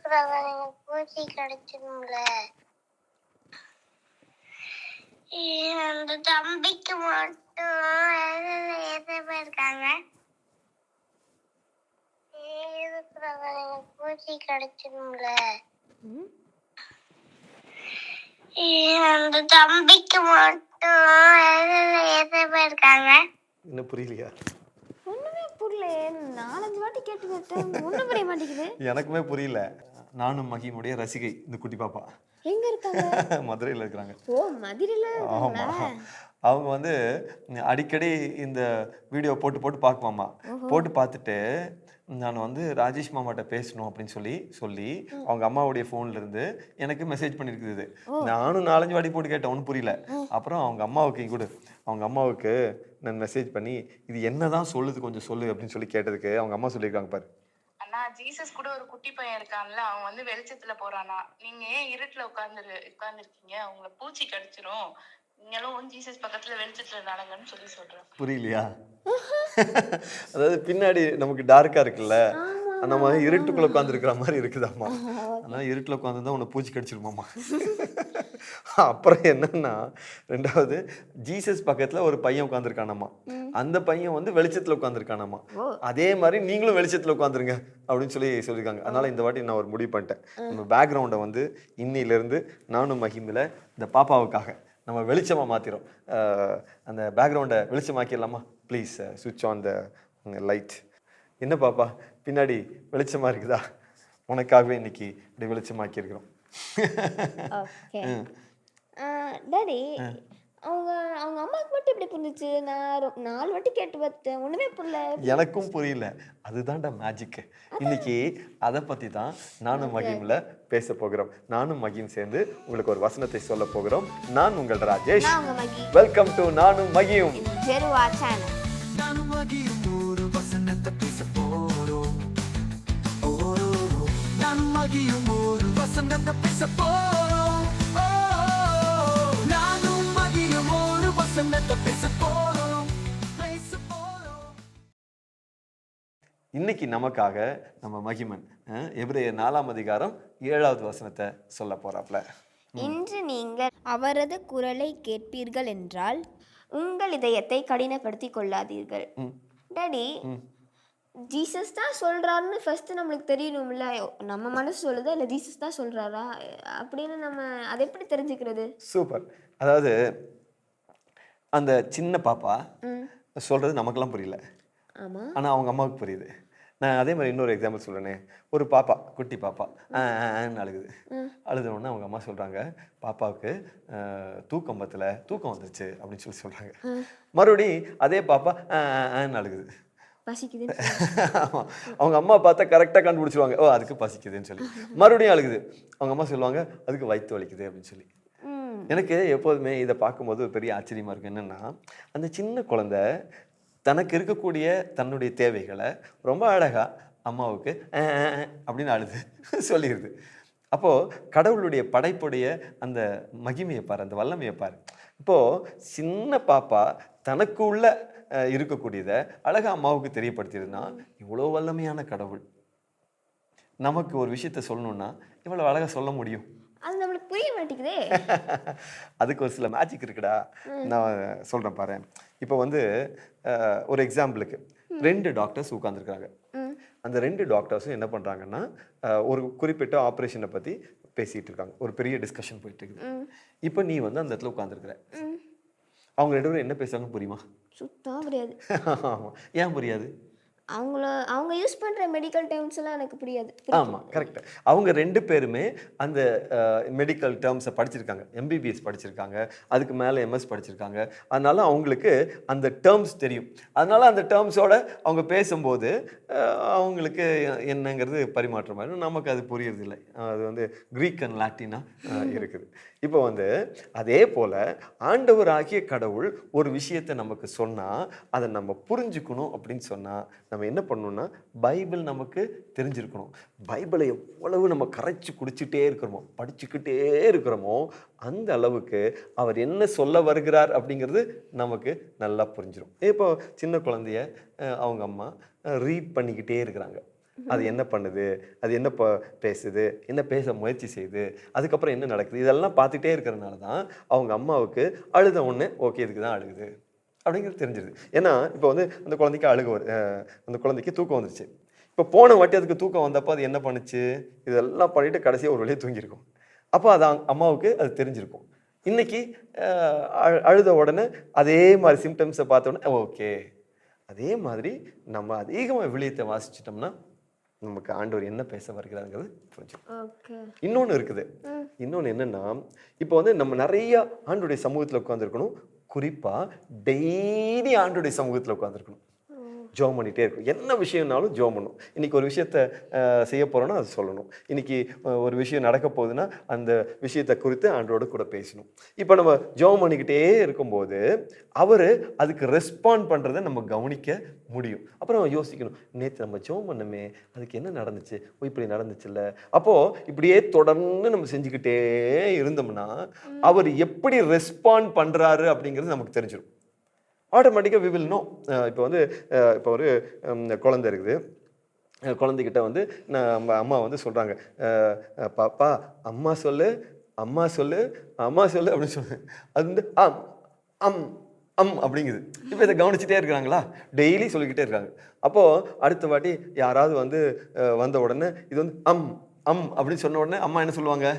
பூச்சி கிடைச்சிடும்ல. அந்த தம்பிக்கு மட்டும் எத்தனை இருக்காங்க? பூச்சி கிடைச்சிடும்ல. அந்த தம்பிக்கு மட்டும் எத்தனை இருக்காங்க? இன்னும் புரியலையா? ஒண்ணுமே புரியல. 4-5 வாட்டி கேட்டு பார்த்தேன், ஒண்ணும் புரிய மாட்டேங்குது. எனக்குமே புரியல. நானும் மகிமுடைய ரசிகை இந்த குட்டி பாப்பா. எங்க இருக்காங்க? மதுரையில் இருக்கிறாங்க. ஓ, மதுரையில ஆமா, அவங்க வந்து அடிக்கடி இந்த வீடியோ போட்டு போட்டு பார்க்குவாமா. போட்டு பார்த்துட்டு நான் வந்து ராஜேஷ் மாமாட்ட பேசணும் அப்படின்னு சொல்லி அவங்க அம்மாவுடைய ஃபோன்ல இருந்து எனக்கு மெசேஜ் பண்ணியிருக்குது. நானும் 4-5 வாட்டி போட்டு கேட்டேன், ஒன்றும் புரியல. அப்புறம் அவங்க அம்மாவுக்கு நான் மெசேஜ் பண்ணி இது என்னதான் சொல்லுது கொஞ்சம் சொல்லு அப்படின்னு சொல்லி கேட்டதுக்கு அவங்க அம்மா சொல்லியிருக்காங்க பாரு. அண்ணா, ஜீசஸ் கூட ஒரு குட்டி பையன் இருக்கான்ல, அவன் வந்து வெளிச்சத்துல போறானா, நீங்க ஏன் இருட்டுல உட்கார்ந்துருக்கீங்க, உங்களை பூச்சி கடிச்சிரும், நீங்களும் ஜீசஸ் பக்கத்துல வெளிச்சத்துல நடங்கன்னு சொல்றேன். புரியலையா? அதாவது பின்னாடி நமக்கு டார்க்கா இருக்குல்ல, நம்ம இருட்டுக்குள்ள உட்காந்துருக்கிற மாதிரி இருக்குதாம்மா. அதனால இருட்டுல உட்காந்துருந்தா உன்னை பூச்சி கடிச்சிருமாமா. அப்புறம் என்னன்னா, ரெண்டாவது ஜீசஸ் பக்கத்துல ஒரு பையன் உட்காந்துருக்கானாமா. அந்த பையன் வந்து வெளிச்சத்துல உட்காந்துருக்கானாமா. அதே மாதிரி நீங்களும் வெளிச்சத்துல உட்காந்துருங்க அப்படின்னு சொல்லியிருக்காங்க. அதனால இந்த வாட்டி நான் ஒரு முடிவு பண்ணிட்டேன். நம்ம பேக்ரவுண்டை வந்து இன்னில இருந்து நானும் மகிமில இந்த பாப்பாவுக்காக நம்ம வெளிச்சமா மாத்திரும். அந்த பேக்ரவுண்டை வெளிச்சமாக்கிடலாமா? ப்ளீஸ் சுவிட்ச் ஆன் த லைட். என்ன பாப்பா பின்னாடி வெளிச்சமா இருக்குதா? உனக்காகவே இன்னைக்கு இப்படி வெளிச்சமாக்கி இருக்கிறோம். டாடி, அவங்க அம்மாவுக்கு மட்டும் எப்படி புரிஞ்சிச்சு? நான் 4 வாட்டி கேட்டு பார்த்தேன், ஒண்ணுமே புரியல. எனக்கும் புரியல. அதுதான்டா மேஜிக். இன்னைக்கு அதை பத்தி தான் நானும் மகிம்ல பேச போகிறோம். நானும் மகிம் சேர்ந்து உங்களுக்கு ஒரு வசனத்தை சொல்ல போகிறோம். நான் உங்கள் ராஜேஷ். வெல்கம் டு நானும் மகியும் ஜெருவா சேனல். நானும் மகியும் ஒரு வசனத்தை பேச போறோம். நானும் மகியும் ஒரு வசனத்தை பேச போறோம். நானும் மகியும் ஒரு வசனத்தை பேச போறோம். இன்னைக்கு நமக்காக நம்ம மகிமன் எபிரேயர் 4ஆம் அதிகாரம் 7வது வசனத்தை சொல்ல போறாப்ல. இன்று நீங்கள் அவரது குரலை கேட்பீர்கள் என்றால் உங்கள் இதயத்தை கடினப்படுத்தி கொள்ளாதீர்கள். டாடி, ஜீசஸ் தான் சொல்றாருன்னு ஃபர்ஸ்ட் நம்மளுக்கு தெரியணும்ல. நம்ம மனசு சொல்லுதா இல்லை ஜீசஸ் தான் சொல்றாரா அப்படின்னு நம்ம அதை எப்படி தெரிஞ்சுக்கிறது? சூப்பர். அதாவது அந்த சின்ன பாப்பா சொல்றது நமக்கெல்லாம் புரியல, ஆனால் அவங்க அம்மாவுக்கு புரியுது. நான் அதே மாதிரி இன்னொரு எக்ஸாம்பிள் சொல்கிறேனே. ஒரு பாப்பா, குட்டி பாப்பா அழுகுது. அழுதுனோடனே அவங்க அம்மா சொல்கிறாங்க, பாப்பாவுக்கு தூக்கம் வந்துருச்சு அப்படின்னு சொல்கிறாங்க. மறுபடியும் அதே பாப்பா அழுகுது. ஆமாம், அவங்க அம்மா பார்த்தா கரெக்டாக கண்டுபிடிச்சிருவாங்க, ஓ அதுக்கு பசிக்குதுன்னு சொல்லி. மறுபடியும் அழுகுது. அவங்க அம்மா சொல்லுவாங்க, அதுக்கு வயிற்று வலிக்குது அப்படின்னு சொல்லி. எனக்கு எப்போதுமே இதை பார்க்கும்போது ஒரு பெரிய ஆச்சரியமாக இருக்கும். என்னென்னா, அந்த சின்ன குழந்தை தனக்கு இருக்கக்கூடிய தன்னுடைய தேவைகளை ரொம்ப அழகாக அம்மாவுக்கு அப்படின்னு அழுது சொல்லிடுது. அப்போது கடவுளுடைய படைப்புடைய அந்த மகிமையை பாரு, அந்த வல்லமையை பாரு. இப்போது சின்ன பாப்பா தனக்கு உள்ள இருக்கக்கூடியதை அழகாக அம்மாவுக்கு தெரியப்படுத்திடுதுன்னா, இவ்வளோ வல்லமையான கடவுள் நமக்கு ஒரு விஷயத்த சொல்லணும்னா இவ்வளோ அழகாக சொல்ல முடியும். அது நம்மளுக்கு புரிய மாட்டேங்குதே. அதுக்கு ஒரு சில மேஜிக் இருக்குடா, நான் சொல்கிறேன் பாரு. இப்போ வந்து ஒரு எக்ஸாம்பிளுக்கு 2 டாக்டர்ஸ் உட்காந்துருக்காங்க. அந்த 2 டாக்டர்ஸும் என்ன பண்ணுறாங்கன்னா, ஒரு குறிப்பிட்ட ஆப்ரேஷனை பற்றி பேசிகிட்டு இருக்காங்க. ஒரு பெரிய டிஸ்கஷன் போயிட்டு இருக்குது. இப்போ நீ வந்து அந்த இடத்துல உட்காந்துருக்குற. அவங்க 2 பேரும் என்ன பேசுகிறாங்கன்னு புரியுமா? சுத்தமாக புரியாது. ஆமாம். ஏன் புரியாது? அவங்க யூஸ் பண்ணுற மெடிக்கல் டேர்ம்ஸ் எல்லாம் எனக்கு புரியாது. ஆமாம், கரெக்ட். அவங்க 2 பேருமே அந்த மெடிக்கல் டேர்ம்ஸை படிச்சிருக்காங்க. எம்பிபிஎஸ் படிச்சிருக்காங்க, அதுக்கு மேலே எம்எஸ் படிச்சிருக்காங்க. அதனால அவங்களுக்கு அந்த டேர்ம்ஸ் தெரியும். அதனால அந்த டேர்ம்ஸோட அவங்க பேசும்போது அவங்களுக்கு என்னங்கிறது பரிமாற்றமாக நமக்கு அது புரியறதில்லை. அது வந்து க்ரீக் அண்ட் லாட்டினாக இருக்குது. இப்போ வந்து அதே போல் ஆண்டவராகிய கடவுள் ஒரு விஷயத்தை நமக்கு சொன்னால் அதை நம்ம புரிஞ்சுக்கணும் அப்படின்னு சொன்னால் நம்ம என்ன பண்ணணும்னா, பைபிள் நமக்கு தெரிஞ்சிருக்கணும். பைபிளை எவ்வளவு நம்ம கரைச்சி குடிச்சிட்டே இருக்கிறோமோ, படிச்சுக்கிட்டே இருக்கிறோமோ, அந்த அளவுக்கு அவர் என்ன சொல்ல வருகிறார் அப்படிங்கிறது நமக்கு நல்லா புரிஞ்சிடும். இப்போ சின்ன குழந்தைய அவங்க அம்மா ரீட் பண்ணிக்கிட்டே இருக்கிறாங்க. அது என்ன பண்ணுது, அது என்ன பேசுது, என்ன பேச முயற்சி செய்யுது, அதுக்கப்புறம் என்ன நடக்குது, இதெல்லாம் பார்த்துட்டே இருக்கிறதுனால தான் அவங்க அம்மாவுக்கு அழுத உடனே ஓகே இதுக்கு தான் அழுகுது அப்படிங்கிறது தெரிஞ்சிருது. ஏன்னா இப்போ வந்து அந்த குழந்தைக்கு அந்த குழந்தைக்கு தூக்கம் வந்துருச்சு. இப்போ போன வாட்டி அதுக்கு தூக்கம் வந்தப்போ அது என்ன பண்ணுச்சு, இதெல்லாம் பண்ணிட்டு கடைசியாக ஒரு வழியாக தூங்கியிருக்கும். அப்போ அது அம்மாவுக்கு அது தெரிஞ்சிருக்கும். இன்னைக்கு அழுத உடனே அதே மாதிரி சிம்டம்ஸை பார்த்த உடனே ஓகே. அதே மாதிரி நம்ம அதிகமாக விவிலியத்தை வாசிச்சிட்டோம்னா நமக்கு ஆண்டவர் என்ன பேச வருகிறாங்கிறது புரிஞ்சுக்கும். இன்னொன்று இருக்குது. இன்னொன்று என்னன்னா, இப்போ வந்து நம்ம நிறைய ஆண்டோடைய சமூகத்தில் உட்காந்துருக்கணும். குறிப்பாக டெய்லி ஆண்டோடைய சமூகத்தில் உட்காந்துருக்கணும். ஜோம் பண்ணிகிட்டே இருக்கும். என்ன விஷயம்னாலும் ஜோம் பண்ணணும். இன்றைக்கி ஒரு விஷயத்த செய்ய போகிறோன்னா அது சொல்லணும். இன்றைக்கி ஒரு விஷயம் நடக்க போகுதுன்னா அந்த விஷயத்தை குறித்து ஆண்டோட கூட பேசணும். இப்போ நம்ம ஜோம் பண்ணிக்கிட்டே இருக்கும்போது அவர் அதுக்கு ரெஸ்பாண்ட் பண்ணுறதை நம்ம கவனிக்க முடியும். அப்புறம் யோசிக்கணும், நேற்று நம்ம ஜோம் பண்ணமே அதுக்கு என்ன நடந்துச்சு, இப்படி நடந்துச்சுல்ல. அப்போது இப்படியே தொடர்ந்து நம்ம செஞ்சுக்கிட்டே இருந்தோம்னா அவர் எப்படி ரெஸ்பாண்ட் பண்ணுறாரு அப்படிங்கிறது நமக்கு தெரிஞ்சிடும். ஆட்டோமேட்டிக்காக வி வில் நோ. இப்போ வந்து இப்போ ஒரு குழந்தை இருக்குது. குழந்தைகிட்ட வந்து நம்ம அம்மா வந்து சொல்கிறாங்க, பாப்பா அம்மா சொல்லு அம்மா சொல்லு அம்மா சொல்லு அப்படின்னு சொல்லு. அது வந்து அம் அம் அம் அப்படிங்குது. இப்போ இதை கவனிச்சுட்டே இருக்கிறாங்களா, டெய்லி சொல்லிக்கிட்டே இருக்காங்க. அப்போது அடுத்த வாட்டி யாராவது வந்து வந்த உடனே இது வந்து அம் அம் அப்படின்னு சொன்ன உடனே அம்மா என்ன சொல்லுவாங்க,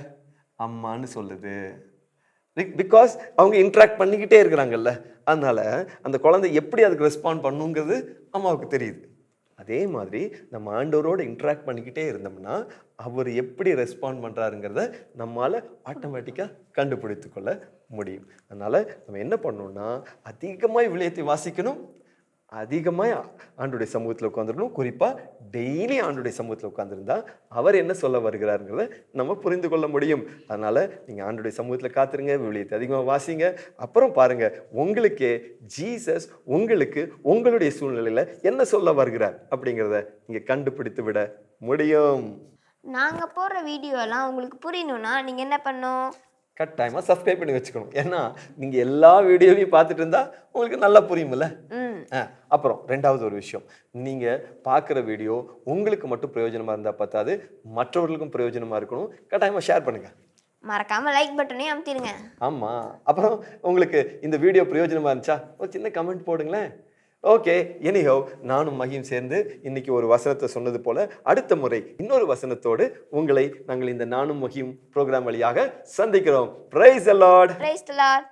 அம்மான்னு சொல்லுது. பிகாஸ் அவங்க இன்ட்ராக்ட் பண்ணிக்கிட்டே இருக்கிறாங்கல்ல. அதனால அந்த குழந்தை எப்படி அதுக்கு ரெஸ்பாண்ட் பண்ணுங்கிறது அம்மாவுக்கு தெரியுது. அதே மாதிரி நம்ம ஆண்டவரோடு இன்ட்ராக்ட் பண்ணிக்கிட்டே இருந்தோம்னா அவர் எப்படி ரெஸ்பாண்ட் பண்ணுறாருங்கிறத நம்மளால் ஆட்டோமேட்டிக்காக கண்டுபிடித்து கொள்ள முடியும். அதனால் நம்ம என்ன பண்ணணும்னா அதிகமாக விவிலியத்தை வாசிக்கணும், அதிகமாக ஆண்டுடைய சமூகத்தில் உட்காந்துருக்கணும். குறிப்பாக டெய்லி ஆண்டுடைய சமூகத்தில் உட்காந்துருந்தா அவர் என்ன சொல்ல வருகிறாருங்கிறத நம்ம புரிந்து கொள்ள முடியும். அதனால் நீங்கள் ஆண்டுடைய சமூகத்தில் காத்துருங்க, விவிலியத்தை அதிகமாக வாசிங்க. அப்புறம் பாருங்கள், உங்களுக்கே ஜீசஸ் உங்களுக்கு உங்களுடைய சூழ்நிலையில் என்ன சொல்ல வருகிறார் அப்படிங்கிறத நீங்கள் கண்டுபிடித்து விட முடியும். நாங்கள் போடுற வீடியோலாம் உங்களுக்கு புரியணும்னா நீங்கள் என்ன பண்ணணும், கட்டாயமாக சப்ஸ்கிரைப் பண்ணி வச்சுக்கணும். ஏன்னா நீங்கள் எல்லா வீடியோவையும் பார்த்துட்டு இருந்தால் உங்களுக்கு நல்லா புரியுமில்ல. அப்புறம் ரெண்டாவது ஒரு விஷயம், நீங்கள் பார்க்குற வீடியோ உங்களுக்கு மட்டும் பிரயோஜனமாக இருந்தால் பார்த்தாது, மற்றவர்களுக்கும் பிரயோஜனமாக இருக்கணும். கட்டாயமாக ஷேர் பண்ணுங்கள். மறக்காமல் லைக் பட்டனையும் அமுத்திடுங்க. ஆமாம். அப்புறம் உங்களுக்கு இந்த வீடியோ பிரயோஜனமாக இருந்துச்சா ஒரு சின்ன கமெண்ட் போடுங்களேன். ஓகே, எனிஹவ் நானும் மகியும் சேர்ந்து இன்னைக்கு ஒரு வசனத்தை சொன்னது போல அடுத்த முறை இன்னொரு வசனத்தோடு உங்களை நாங்கள் இந்த நானும் மகியும் ப்ரோக்ராம் வழியாக சந்திக்கிறோம். Praise the Lord. Praise the Lord.